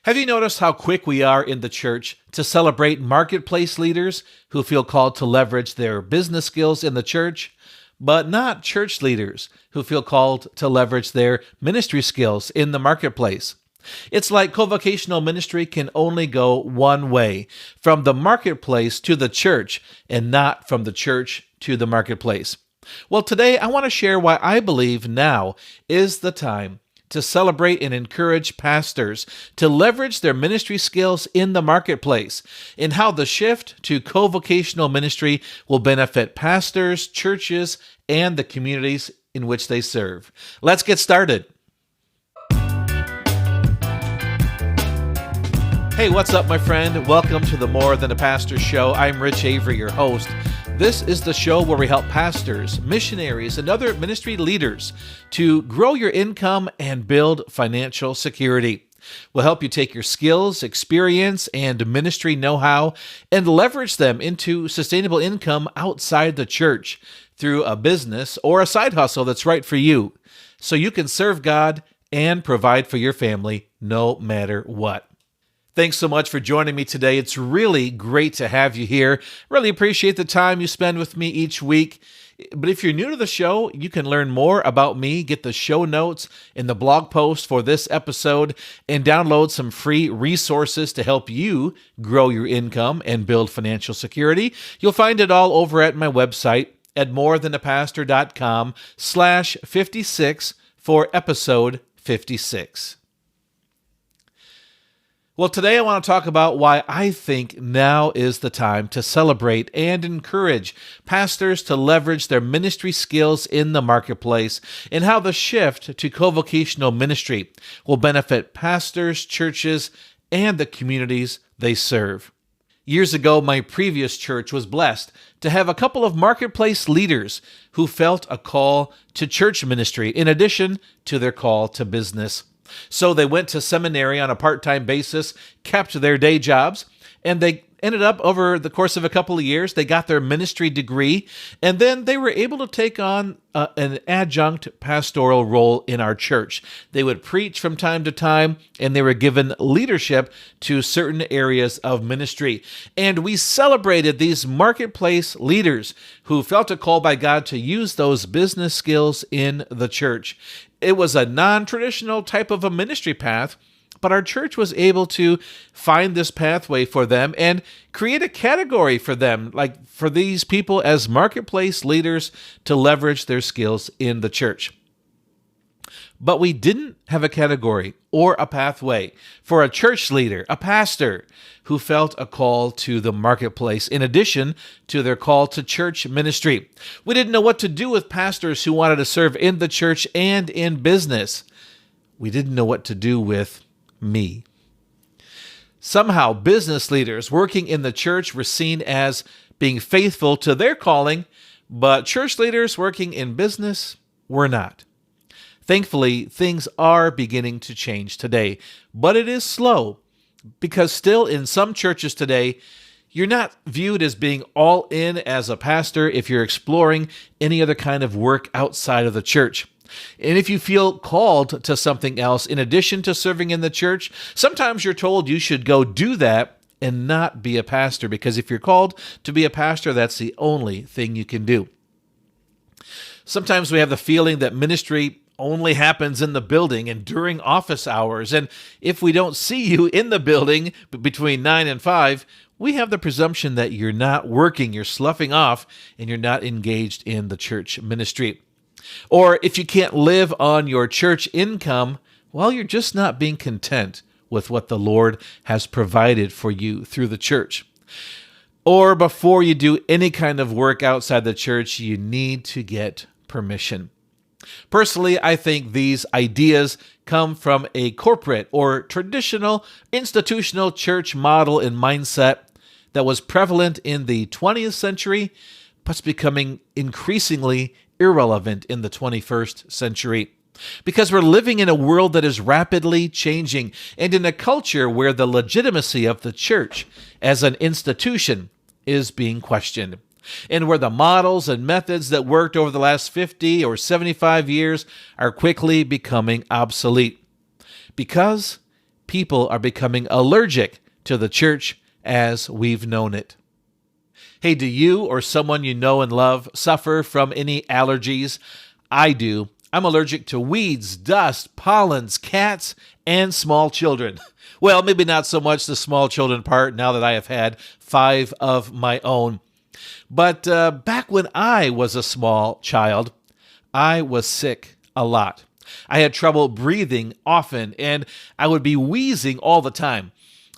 Have you noticed how quick we are in the church to celebrate marketplace leaders who feel called to leverage their business skills in the church, but not church leaders who feel called to leverage their ministry skills in the marketplace? It's like co-vocational ministry can only go one way, from the marketplace to the church, and not from the church to the marketplace. Well, today I want to share why I believe now is the time to celebrate and encourage pastors to leverage their ministry skills in the marketplace, and how the shift to co-vocational ministry will benefit pastors, churches, and the communities in which they serve. Let's get started. Hey, what's up, my friend? Welcome to the More Than a Pastor Show. I'm Rich Avery, your host. This is the show where we help pastors, missionaries, and other ministry leaders to grow your income and build financial security. We'll help you take your skills, experience, and ministry know-how and leverage them into sustainable income outside the church through a business or a side hustle that's right for you, so you can serve God and provide for your family no matter what. Thanks so much for joining me today. It's really great to have you here. Really appreciate the time you spend with me each week. But if you're new to the show, you can learn more about me, get the show notes and the blog post for this episode, and download some free resources to help you grow your income and build financial security. You'll find it all over at my website at morethanapastor.com/56 for episode 56. Well, today I want to talk about why I think now is the time to celebrate and encourage pastors to leverage their ministry skills in the marketplace, and how the shift to co-vocational ministry will benefit pastors, churches, and the communities they serve. Years ago, my previous church was blessed to have a couple of marketplace leaders who felt a call to church ministry in addition to their call to business. So they went to seminary on a part-time basis, kept their day jobs, and they ended up, over the course of a couple of years, they got their ministry degree, and then they were able to take on an adjunct pastoral role in our church. They would preach from time to time, and they were given leadership to certain areas of ministry. And we celebrated these marketplace leaders who felt a call by God to use those business skills in the church. It was a non-traditional type of a ministry path, but our church was able to find this pathway for them and create a category for them, like for these people as marketplace leaders to leverage their skills in the church. But we didn't have a category or a pathway for a church leader, a pastor, who felt a call to the marketplace in addition to their call to church ministry. We didn't know what to do with pastors who wanted to serve in the church and in business. We didn't know what to do with me. Somehow, business leaders working in the church were seen as being faithful to their calling, but church leaders working in business were not. Thankfully, things are beginning to change today, but it is slow, because still in some churches today, you're not viewed as being all in as a pastor if you're exploring any other kind of work outside of the church. And if you feel called to something else in addition to serving in the church, sometimes you're told you should go do that and not be a pastor, because if you're called to be a pastor, that's the only thing you can do. Sometimes we have the feeling that ministry only happens in the building and during office hours, and if we don't see you in the building between 9 and 5, we have the presumption that you're not working, you're sloughing off, and you're not engaged in the church ministry. Or if you can't live on your church income, well, you're just not being content with what the Lord has provided for you through the church. Or before you do any kind of work outside the church, you need to get permission. Personally, I think these ideas come from a corporate or traditional institutional church model and mindset that was prevalent in the 20th century, but's becoming increasingly irrelevant in the 21st century. Because we're living in a world that is rapidly changing, and in a culture where the legitimacy of the church as an institution is being questioned, and where the models and methods that worked over the last 50 or 75 years are quickly becoming obsolete. Because people are becoming allergic to the church as we've known it. Hey, do you or someone you know and love suffer from any allergies? I do. I'm allergic to weeds, dust, pollens, cats, and small children. Well, maybe not so much the small children part now that I have had 5 of my own. But back when I was a small child, I was sick a lot. I had trouble breathing often, and I would be wheezing all the time.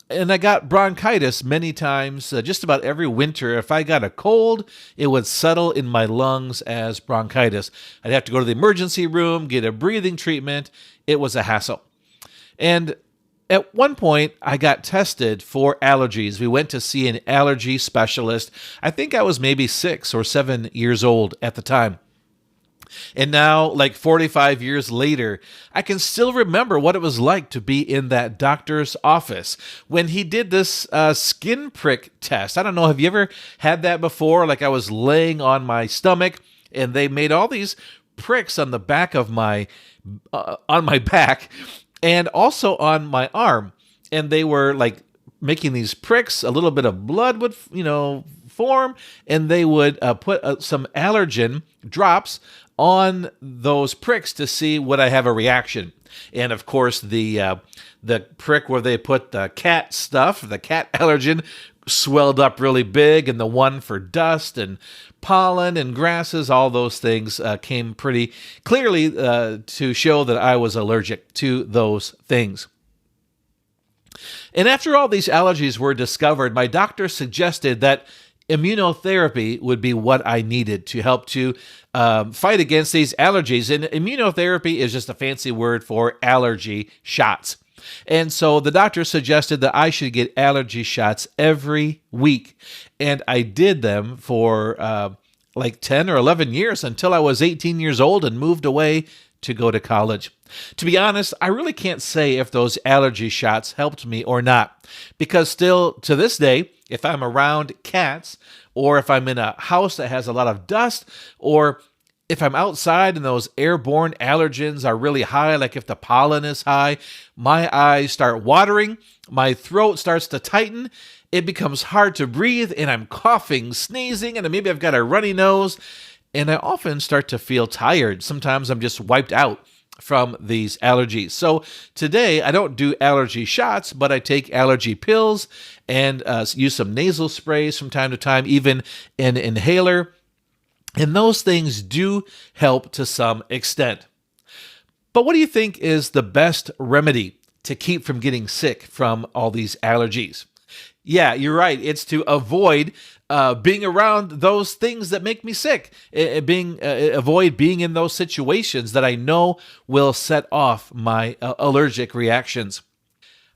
And I got bronchitis many times, just about every winter. If I got a cold, it would settle in my lungs as bronchitis. I'd have to go to the emergency room, get a breathing treatment. It was a hassle. And at one point, I got tested for allergies. We went to see an allergy specialist. I think I was maybe 6 or 7 years old at the time. And now, like 45 years later, I can still remember what it was like to be in that doctor's office when he did this skin prick test. I don't know, have you ever had that before? Like I was laying on my stomach and they made all these pricks on the back of on my back and also on my arm. And they were like making these pricks, a little bit of blood would, form, and they would put some allergen drops on those pricks to see would I have a reaction. And of course, the prick where they put the cat stuff, the cat allergen, swelled up really big, and the one for dust and pollen and grasses, all those things came pretty clearly to show that I was allergic to those things. And after all these allergies were discovered, my doctor suggested that immunotherapy would be what I needed to help to fight against these allergies. And immunotherapy is just a fancy word for allergy shots. And so the doctor suggested that I should get allergy shots every week. And I did them for like 10 or 11 years until I was 18 years old and moved away to go to college. To be honest, I really can't say if those allergy shots helped me or not, because still to this day, if I'm around cats, or if I'm in a house that has a lot of dust, or if I'm outside and those airborne allergens are really high, like if the pollen is high, my eyes start watering, my throat starts to tighten, it becomes hard to breathe, and I'm coughing, sneezing, and maybe I've got a runny nose, and I often start to feel tired. Sometimes I'm just wiped out from these allergies. So today I don't do allergy shots, but I take allergy pills and use some nasal sprays from time to time, even an inhaler. And those things do help to some extent. But what do you think is the best remedy to keep from getting sick from all these allergies? Yeah, you're right. It's to avoid being around those things that make me sick. Avoid being in those situations that I know will set off my allergic reactions.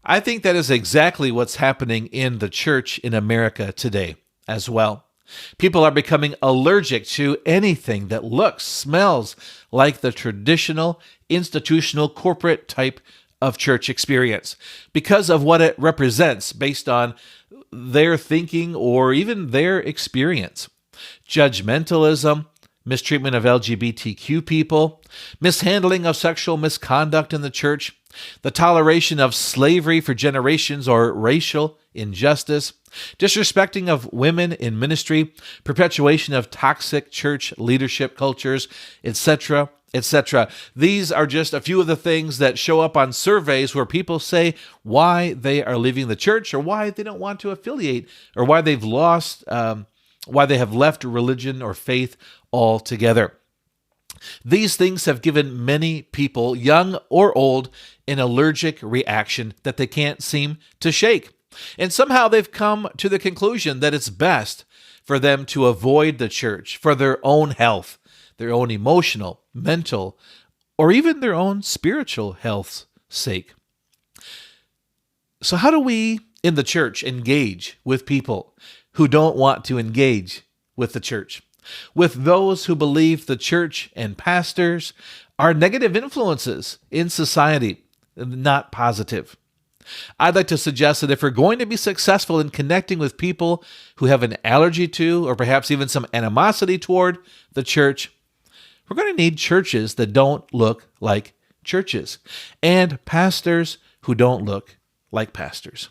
I think that is exactly what's happening in the church in America today as well. People are becoming allergic to anything that looks, smells like the traditional, institutional, corporate type of church experience because of what it represents based on their thinking or even their experience. Judgmentalism, mistreatment of LGBTQ people, mishandling of sexual misconduct in the church, the toleration of slavery for generations or racial injustice, disrespecting of women in ministry, perpetuation of toxic church leadership cultures, etc., etc. These are just a few of the things that show up on surveys where people say why they are leaving the church or why they don't want to affiliate or why they've lost, why they have left religion or faith altogether. These things have given many people, young or old, an allergic reaction that they can't seem to shake. And somehow they've come to the conclusion that it's best for them to avoid the church for their own health, their own emotional, mental, or even their own spiritual health's sake. So how do we in the church engage with people who don't want to engage with the church? With those who believe the church and pastors are negative influences in society, not positive. I'd like to suggest that if we're going to be successful in connecting with people who have an allergy to, or perhaps even some animosity toward the church, we're going to need churches that don't look like churches and pastors who don't look like pastors.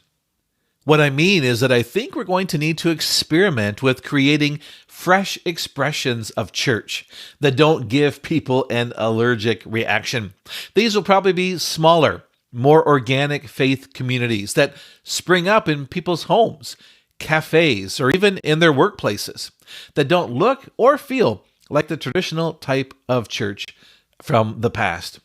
What I mean is that I think we're going to need to experiment with creating fresh expressions of church that don't give people an allergic reaction. These will probably be smaller, more organic faith communities that spring up in people's homes, cafes, or even in their workplaces that don't look or feel like the traditional type of church from the past.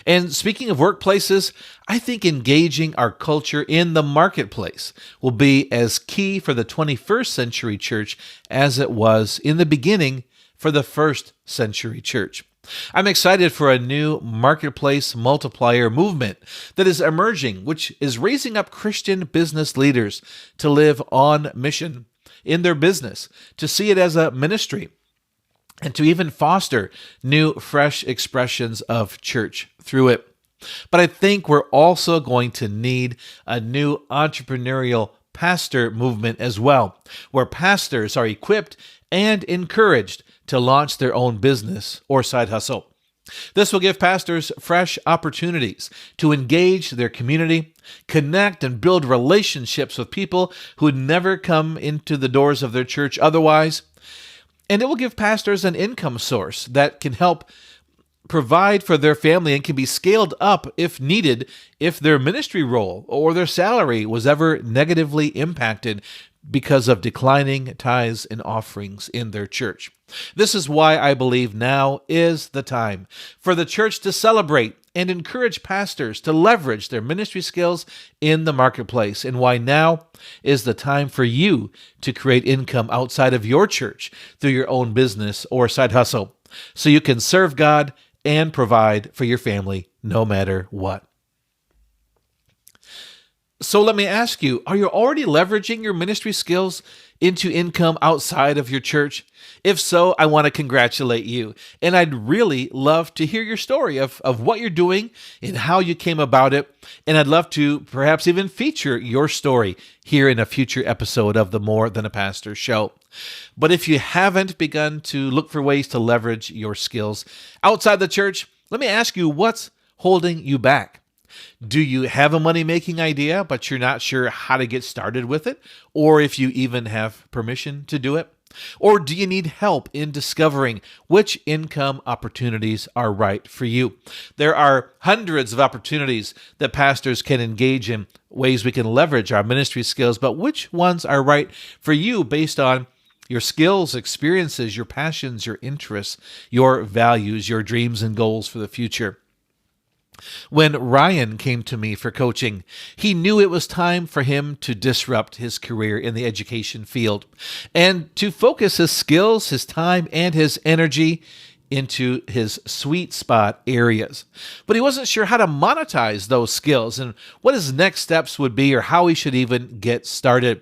And speaking of workplaces, I think engaging our culture in the marketplace will be as key for the 21st century church as it was in the beginning for the first century church. I'm excited for a new marketplace multiplier movement that is emerging, which is raising up Christian business leaders to live on mission in their business, to see it as a ministry, and to even foster new, fresh expressions of church through it. But I think we're also going to need a new entrepreneurial pastor movement as well, where pastors are equipped and encouraged to launch their own business or side hustle. This will give pastors fresh opportunities to engage their community, connect and build relationships with people who would never come into the doors of their church otherwise. And it will give pastors an income source that can help provide for their family and can be scaled up if needed if their ministry role or their salary was ever negatively impacted because of declining tithes and offerings in their church. This is why I believe now is the time for the church to celebrate and encourage pastors to leverage their ministry skills in the marketplace, and why now is the time for you to create income outside of your church through your own business or side hustle, so you can serve God and provide for your family no matter what. So let me ask you, are you already leveraging your ministry skills into income outside of your church? If so, I want to congratulate you. And I'd really love to hear your story of what you're doing and how you came about it. And I'd love to perhaps even feature your story here in a future episode of the More Than a Pastor show. But if you haven't begun to look for ways to leverage your skills outside the church, let me ask you, what's holding you back? Do you have a money-making idea, but you're not sure how to get started with it, or if you even have permission to do it? Or do you need help in discovering which income opportunities are right for you? There are hundreds of opportunities that pastors can engage in, ways we can leverage our ministry skills, but which ones are right for you based on your skills, experiences, your passions, your interests, your values, your dreams and goals for the future? When Ryan came to me for coaching, he knew it was time for him to disrupt his career in the education field and to focus his skills, his time, and his energy into his sweet spot areas. But he wasn't sure how to monetize those skills and what his next steps would be or how he should even get started.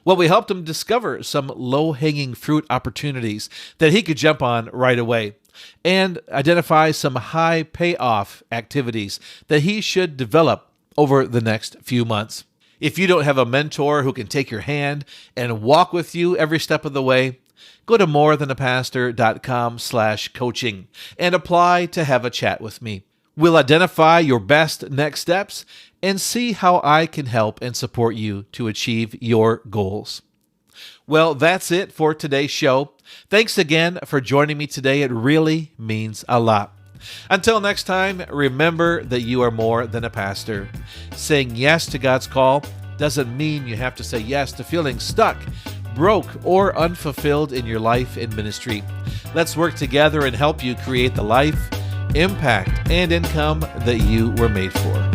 Well, we helped him discover some low-hanging fruit opportunities that he could jump on right away and identify some high payoff activities that he should develop over the next few months. If you don't have a mentor who can take your hand and walk with you every step of the way, go to morethanapastor.com/coaching and apply to have a chat with me. We'll identify your best next steps and see how I can help and support you to achieve your goals. Well, that's it for today's show. Thanks again for joining me today. It really means a lot. Until next time, remember that you are more than a pastor. Saying yes to God's call doesn't mean you have to say yes to feeling stuck, broke, or unfulfilled in your life and ministry. Let's work together and help you create the life, impact, and income that you were made for.